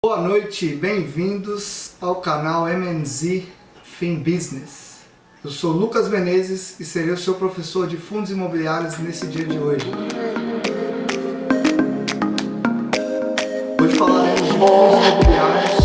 Boa noite, bem-vindos ao canal MNZ Fin Business. Eu sou Lucas Menezes e serei o seu professor de fundos imobiliários nesse dia de hoje. Hoje falaremos de fundos imobiliários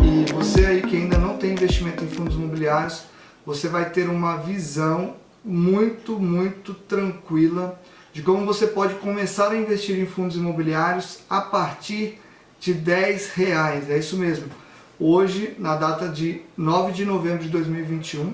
e você aí que ainda não tem investimento em fundos imobiliários, você vai ter uma visão muito tranquila de como você pode começar a investir em fundos imobiliários a partir de R$10. É isso mesmo. Hoje, na data de 9 de novembro de 2021,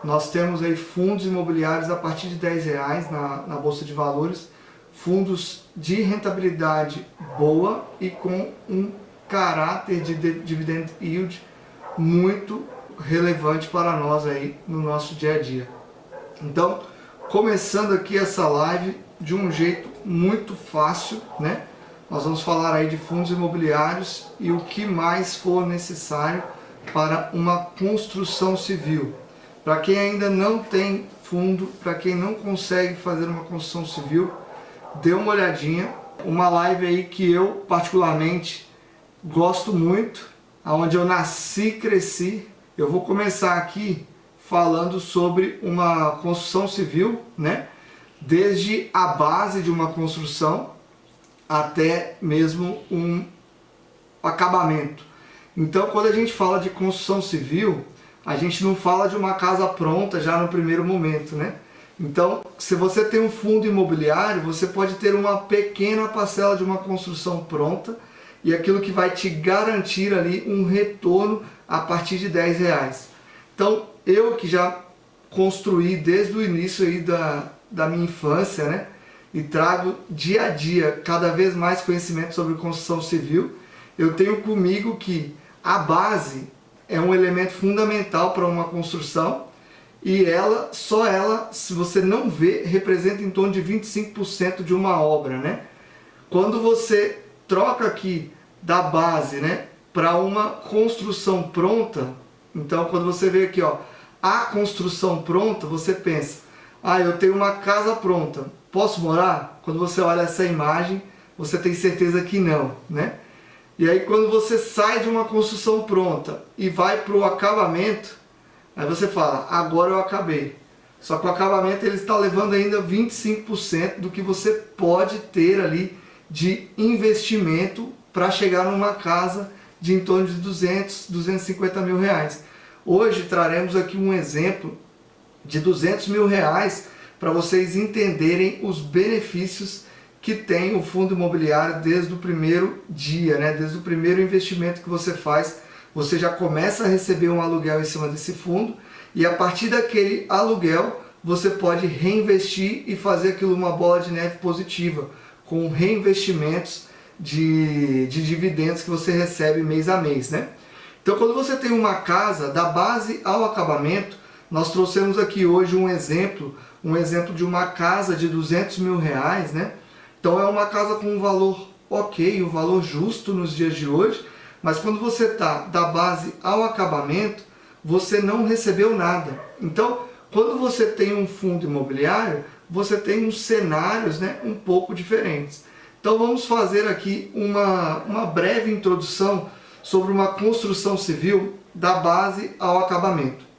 nós temos aí fundos imobiliários a partir de R$10 na Bolsa de Valores, fundos de rentabilidade boa e com um caráter de dividend yield muito relevante para nós aí no nosso dia a dia. Então, começando aqui essa live de um jeito muito fácil, né? Nós vamos falar aí de fundos imobiliários e o que mais for necessário para uma construção civil. Para quem ainda não tem fundo, para quem não consegue fazer uma construção civil, dê uma olhadinha. Uma live aí que eu particularmente gosto muito, onde eu nasci e cresci. Eu vou começar aqui falando sobre uma construção civil, né? Desde a base de uma construção até mesmo um acabamento. Então, quando a gente fala de construção civil, a gente não fala de uma casa pronta já no primeiro momento, né? Então, se você tem um fundo imobiliário, você pode ter uma pequena parcela de uma construção pronta e aquilo que vai te garantir ali um retorno a partir de R$10. Então, eu que já construí desde o início aí da minha infância, né? E trago dia a dia cada vez mais conhecimento sobre construção civil, eu tenho comigo que a base é um elemento fundamental para uma construção e só ela, se você não vê, representa em torno de 25% de uma obra, né? Quando você troca aqui da base, né, para uma construção pronta, então quando você vê aqui, ó, a construção pronta, você pensa, eu tenho uma casa pronta, posso morar? Quando você olha essa imagem, você tem certeza que não, né? E aí quando você sai de uma construção pronta e vai para o acabamento, aí você fala, agora eu acabei. Só que o acabamento ele está levando ainda 25% do que você pode ter ali de investimento para chegar numa casa de em torno de 250 mil reais. Hoje traremos aqui um exemplo de 200 mil reais para vocês entenderem os benefícios que tem o fundo imobiliário desde o primeiro dia, né? Desde o primeiro investimento que você faz, você já começa a receber um aluguel em cima desse fundo e a partir daquele aluguel você pode reinvestir e fazer aquilo uma bola de neve positiva, com reinvestimentos de dividendos que você recebe mês a mês, né? Então quando você tem uma casa, da base ao acabamento, nós trouxemos aqui hoje um exemplo de uma casa de 200 mil reais, né? Então é uma casa com um valor ok, um valor justo nos dias de hoje, mas quando você está da base ao acabamento, você não recebeu nada. Então, quando você tem um fundo imobiliário, você tem uns cenários, né, um pouco diferentes. Então vamos fazer aqui uma breve introdução sobre uma construção civil da base ao acabamento.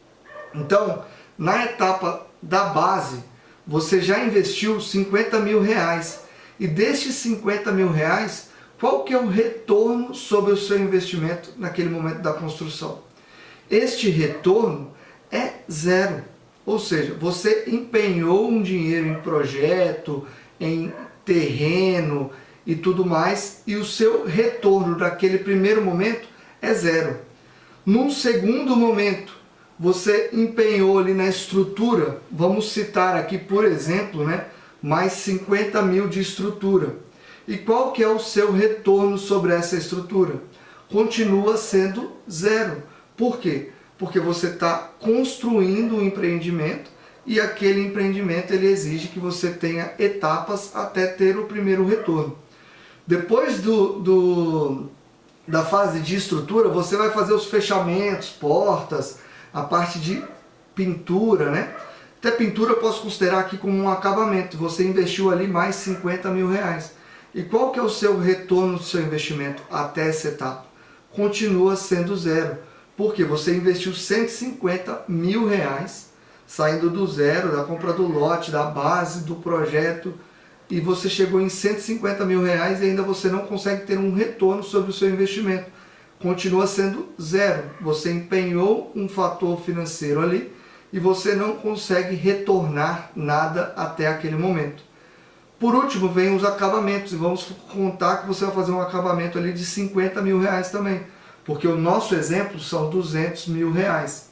Então, na etapa da base, você já investiu 50 mil reais. E destes 50 mil reais, qual que é o retorno sobre o seu investimento naquele momento da construção? Este retorno é zero. Ou seja, você empenhou um dinheiro em projeto, em terreno e tudo mais, e o seu retorno naquele primeiro momento é zero. Num segundo momento, você empenhou ali na estrutura, vamos citar aqui, por exemplo, né, mais 50 mil de estrutura. E qual que é o seu retorno sobre essa estrutura? Continua sendo zero. Por quê? Porque você está construindo um empreendimento e aquele empreendimento ele exige que você tenha etapas até ter o primeiro retorno. Depois da fase de estrutura, você vai fazer os fechamentos, portas, a parte de pintura, né? Até pintura eu posso considerar aqui como um acabamento. Você investiu ali mais 50 mil reais. E qual que é o seu retorno do seu investimento até essa etapa? continua sendo zero. Porque você investiu 150 mil reais, saindo do zero, da compra do lote, da base, do projeto, e você chegou em 150 mil reais e ainda você não consegue ter um retorno sobre o seu investimento. Continua sendo zero. Você empenhou um fator financeiro ali e você não consegue retornar nada até aquele momento. Por último, vem os acabamentos, e vamos contar que você vai fazer um acabamento ali de 50 mil reais também, porque o nosso exemplo são 200 mil reais.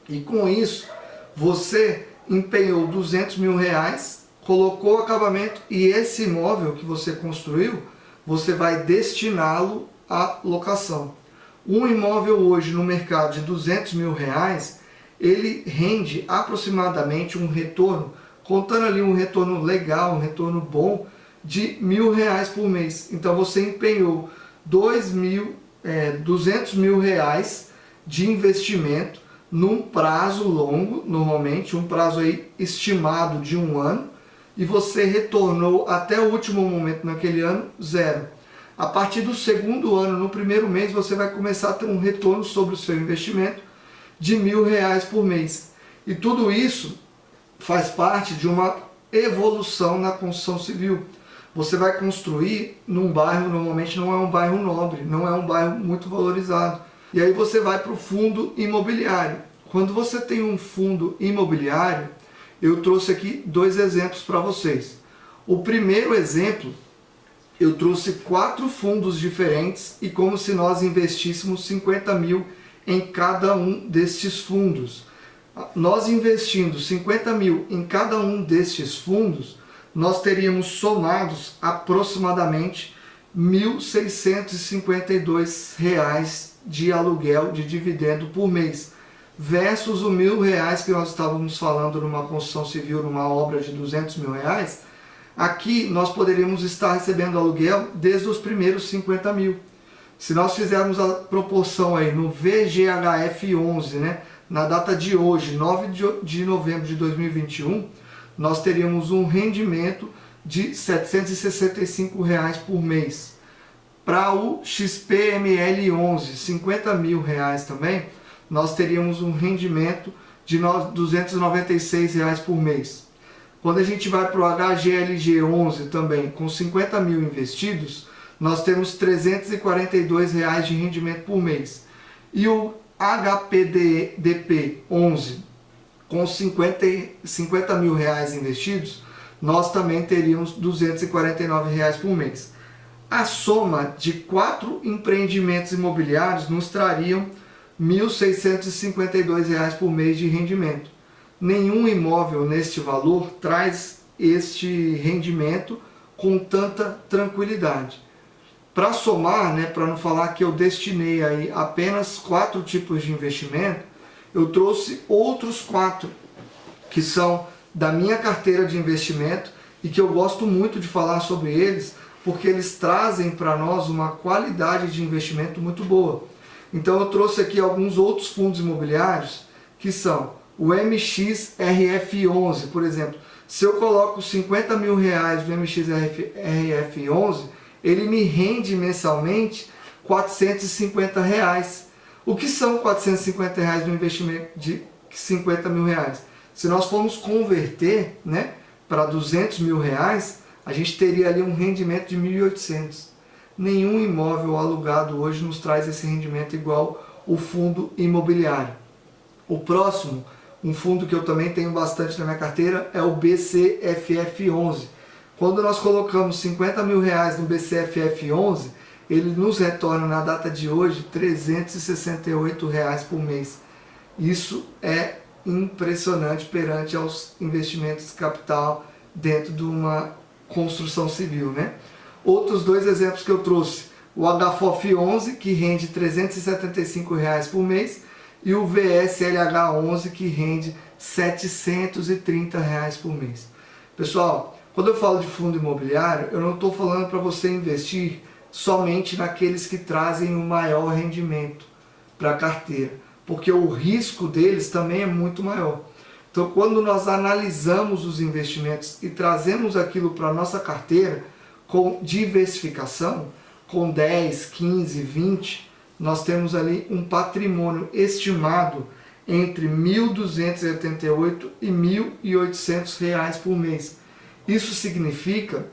E com isso, você empenhou 200 mil reais, colocou o acabamento e esse imóvel que você construiu, você vai destiná-lo à locação. Um imóvel hoje no mercado de 200 mil reais, ele rende aproximadamente um retorno, contando ali um retorno legal, um retorno bom, de R$1.000 por mês. Então você empenhou 200 mil reais de investimento num prazo longo, normalmente um prazo aí estimado de 1 ano, e você retornou até o último momento naquele ano zero. A partir do segundo ano, no primeiro mês, você vai começar a ter um retorno sobre o seu investimento de R$1.000 por mês. E tudo isso faz parte de uma evolução na construção civil. Você vai construir num bairro, normalmente não é um bairro nobre, não é um bairro muito valorizado. E aí você vai para o fundo imobiliário. Quando você tem um fundo imobiliário, eu trouxe aqui 2 exemplos para vocês. O primeiro exemplo, eu trouxe 4 fundos diferentes e como se nós investíssemos 50 mil em cada um destes fundos. Nós investindo 50 mil em cada um destes fundos, nós teríamos somados aproximadamente R$1.652 de aluguel, de dividendo por mês, versus os R$1.000 que nós estávamos falando numa construção civil, numa obra de 200 mil reais. Aqui nós poderíamos estar recebendo aluguel desde os primeiros 50 mil. Se nós fizermos a proporção aí no VGHF11, né, na data de hoje, 9 de novembro de 2021, nós teríamos um rendimento de R$765 por mês. Para o XPML11, 50 mil reais também, nós teríamos um rendimento de R$296 por mês. Quando a gente vai para o HGLG11 também, com 50 mil investidos, nós temos R$342 de rendimento por mês. E o HPDP11, com 50 mil reais investidos, nós também teríamos R$249 por mês. A soma de 4 empreendimentos imobiliários nos trariam R$1.652 por mês de rendimento. Nenhum imóvel neste valor traz este rendimento com tanta tranquilidade. Para somar, né, para não falar que eu destinei aí apenas 4 tipos de investimento, eu trouxe outros 4 que são da minha carteira de investimento e que eu gosto muito de falar sobre eles, porque eles trazem para nós uma qualidade de investimento muito boa. Então eu trouxe aqui alguns outros fundos imobiliários que são o MXRF11, por exemplo. Se eu coloco 50 mil reais do MXRF11, ele me rende mensalmente R$450. O que são R$450 no investimento de 50 mil reais? Se nós formos converter, né, para 200 mil reais, a gente teria ali um rendimento de 1.800. Nenhum imóvel alugado hoje nos traz esse rendimento igual o fundo imobiliário. O próximo, um fundo que eu também tenho bastante na minha carteira, é o BCFF11. Quando nós colocamos 50 mil reais no BCFF11, ele nos retorna na data de hoje R$368 por mês. Isso é impressionante perante aos investimentos de capital dentro de uma construção civil, né? Outros 2 exemplos que eu trouxe, o HFOF11, que rende R$375 por mês, e o VSLH11, que rende R$730 por mês. Pessoal, quando eu falo de fundo imobiliário, eu não estou falando para você investir somente naqueles que trazem o maior rendimento para a carteira, porque o risco deles também é muito maior. Então, quando nós analisamos os investimentos e trazemos aquilo para a nossa carteira com diversificação, com 10, 15, 20, nós temos ali um patrimônio estimado entre R$ 1.288 e R$ 1.800 por mês. Isso significa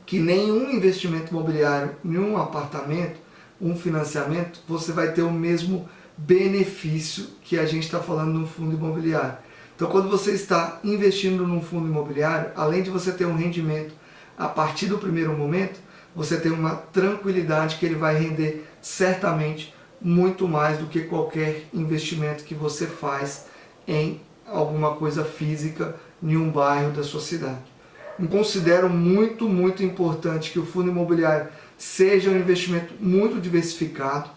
que nenhum investimento imobiliário, nenhum apartamento, um financiamento, você vai ter o mesmo benefício que a gente está falando no fundo imobiliário. Então, quando você está investindo num fundo imobiliário, além de você ter um rendimento a partir do primeiro momento, você tem uma tranquilidade que ele vai render certamente muito mais do que qualquer investimento que você faz em alguma coisa física em um bairro da sua cidade. Eu considero muito importante que o fundo imobiliário seja um investimento muito diversificado.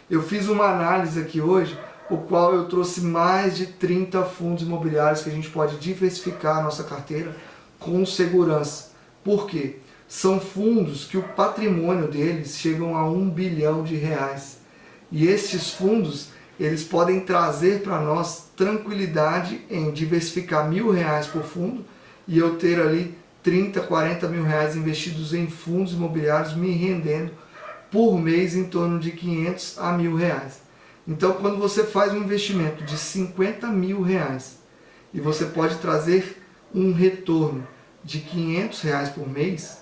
Eu fiz uma análise aqui hoje, o qual eu trouxe mais de 30 fundos imobiliários que a gente pode diversificar a nossa carteira com segurança. Por quê? São fundos que o patrimônio deles chegam a R$ 1 bilhão. E estes fundos, eles podem trazer para nós tranquilidade em diversificar R$ 1.000 por fundo e eu ter ali 30, 40 mil reais investidos em fundos imobiliários me rendendo por mês em torno de 500 a R$ 1.000. Então, quando você faz um investimento de 50 mil reais e você pode trazer um retorno de 500 reais por mês,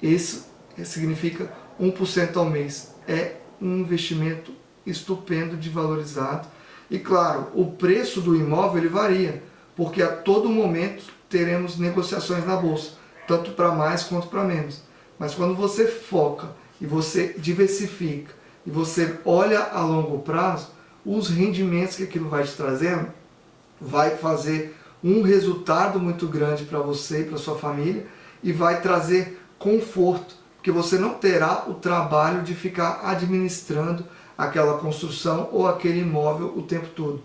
isso significa 1% ao mês. É um investimento estupendo de valorizado. E claro, o preço do imóvel ele varia, porque a todo momento teremos negociações na bolsa, tanto para mais quanto para menos. Mas quando você foca e você diversifica e você olha a longo prazo, os rendimentos que aquilo vai te trazendo vai fazer um resultado muito grande para você e para sua família e vai trazer conforto, porque você não terá o trabalho de ficar administrando aquela construção ou aquele imóvel o tempo todo.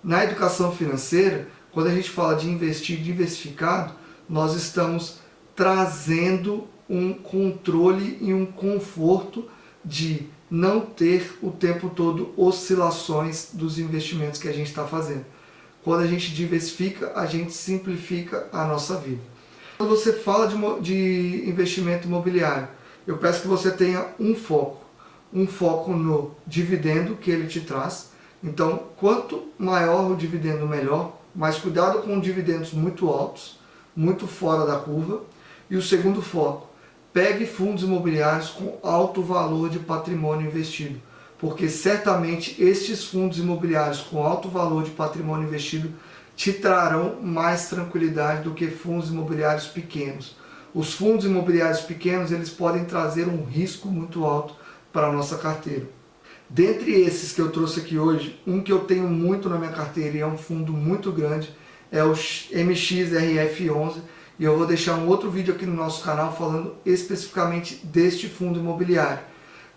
Na educação financeira, quando a gente fala de investir diversificado, nós estamos trazendo um controle e um conforto de não ter o tempo todo oscilações dos investimentos que a gente está fazendo. Quando a gente diversifica, a gente simplifica a nossa vida. Quando você fala de investimento imobiliário, eu peço que você tenha um foco no dividendo que ele te traz. Então, quanto maior o dividendo, melhor, mas cuidado com dividendos muito altos, muito fora da curva. E o segundo foco, pegue fundos imobiliários com alto valor de patrimônio investido, porque certamente estes fundos imobiliários com alto valor de patrimônio investido te trarão mais tranquilidade do que fundos imobiliários pequenos. Os fundos imobiliários pequenos, eles podem trazer um risco muito alto para a nossa carteira. Dentre esses que eu trouxe aqui hoje, um que eu tenho muito na minha carteira e é um fundo muito grande, é o MXRF11, e eu vou deixar um outro vídeo aqui no nosso canal falando especificamente deste fundo imobiliário.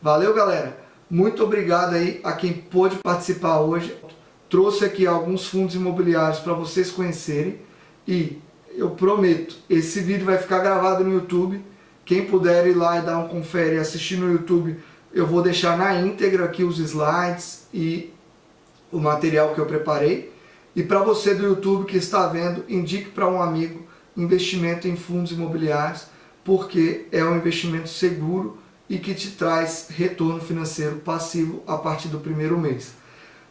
Valeu, galera! Muito obrigado aí a quem pôde participar hoje. Trouxe aqui alguns fundos imobiliários para vocês conhecerem e eu prometo, esse vídeo vai ficar gravado no YouTube. Quem puder ir lá e dar um confere e assistir no YouTube, eu vou deixar na íntegra aqui os slides e o material que eu preparei. E para você do YouTube que está vendo, indique para um amigo investimento em fundos imobiliários, porque é um investimento seguro e que te traz retorno financeiro passivo a partir do primeiro mês.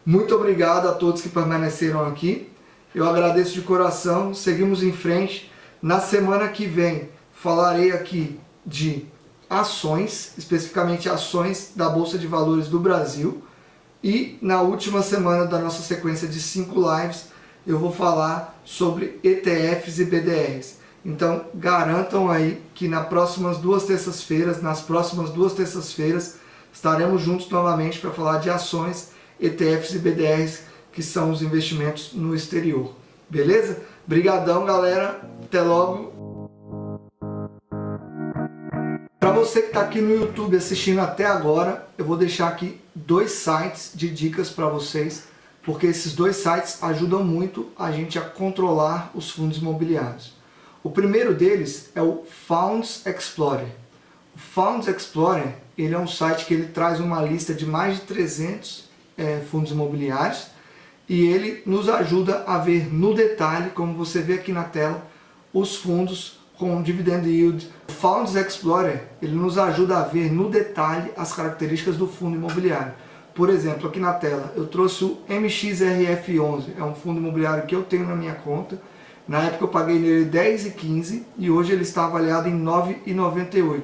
Muito obrigado a todos que permaneceram aqui. Eu agradeço de coração. Seguimos em frente. Na semana que vem falarei aqui de ações, especificamente ações da Bolsa de Valores do Brasil. E na última semana da nossa sequência de 5 lives, eu vou falar sobre ETFs e BDRs. Então garantam aí que nas próximas duas terças-feiras, estaremos juntos novamente para falar de ações, ETFs e BDRs, que são os investimentos no exterior. Beleza? Brigadão, galera. Até logo. Para você que está aqui no YouTube assistindo até agora, eu vou deixar aqui 2 sites de dicas para vocês, porque esses 2 sites ajudam muito a gente a controlar os fundos imobiliários. O primeiro deles é o Funds Explorer. O Funds Explorer, ele é um site que ele traz uma lista de mais de 300 fundos imobiliários e ele nos ajuda a ver no detalhe, como você vê aqui na tela, os fundos com dividend yield. O Funds Explorer, ele nos ajuda a ver no detalhe as características do fundo imobiliário. Por exemplo, aqui na tela, eu trouxe o MXRF11, é um fundo imobiliário que eu tenho na minha conta. Na época eu paguei nele 10,15 e hoje ele está avaliado em 9,98.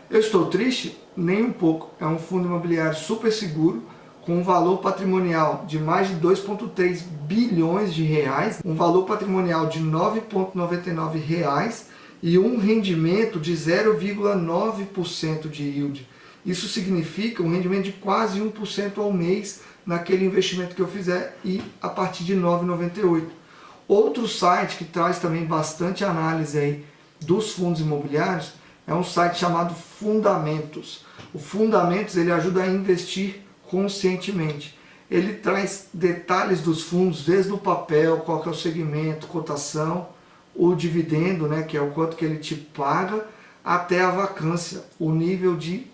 Eu estou triste? Nem um pouco. É um fundo imobiliário super seguro, com um valor patrimonial de mais de 2,3 bilhões de reais, um valor patrimonial de R$ 9,99 reais e um rendimento de 0,9% de yield. Isso significa um rendimento de quase 1% ao mês naquele investimento que eu fizer e a partir de R$ 9,98. Outro site que traz também bastante análise aí dos fundos imobiliários é um site chamado Fundamentos. O Fundamentos ele ajuda a investir conscientemente. Ele traz detalhes dos fundos, desde o papel, qual que é o segmento, cotação, o dividendo, né, que é o quanto que ele te paga, até a vacância, o nível de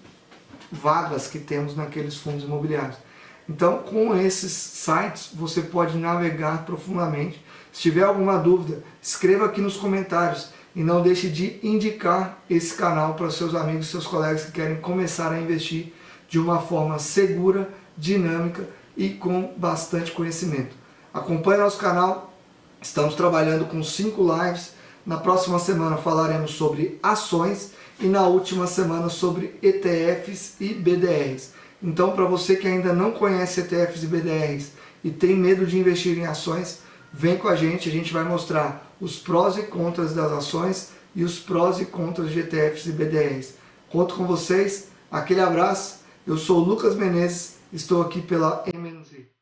vagas que temos naqueles fundos imobiliários. Então, com esses sites, você pode navegar profundamente. Se tiver alguma dúvida, escreva aqui nos comentários e não deixe de indicar esse canal para seus amigos, seus colegas que querem começar a investir de uma forma segura, dinâmica e com bastante conhecimento. Acompanhe nosso canal, estamos trabalhando com 5 lives. Na próxima semana falaremos sobre ações e na última semana sobre ETFs e BDRs. Então, para você que ainda não conhece ETFs e BDRs e tem medo de investir em ações, vem com a gente vai mostrar os prós e contras das ações e os prós e contras de ETFs e BDRs. Conto com vocês, aquele abraço, eu sou o Lucas Menezes, estou aqui pela MNZ.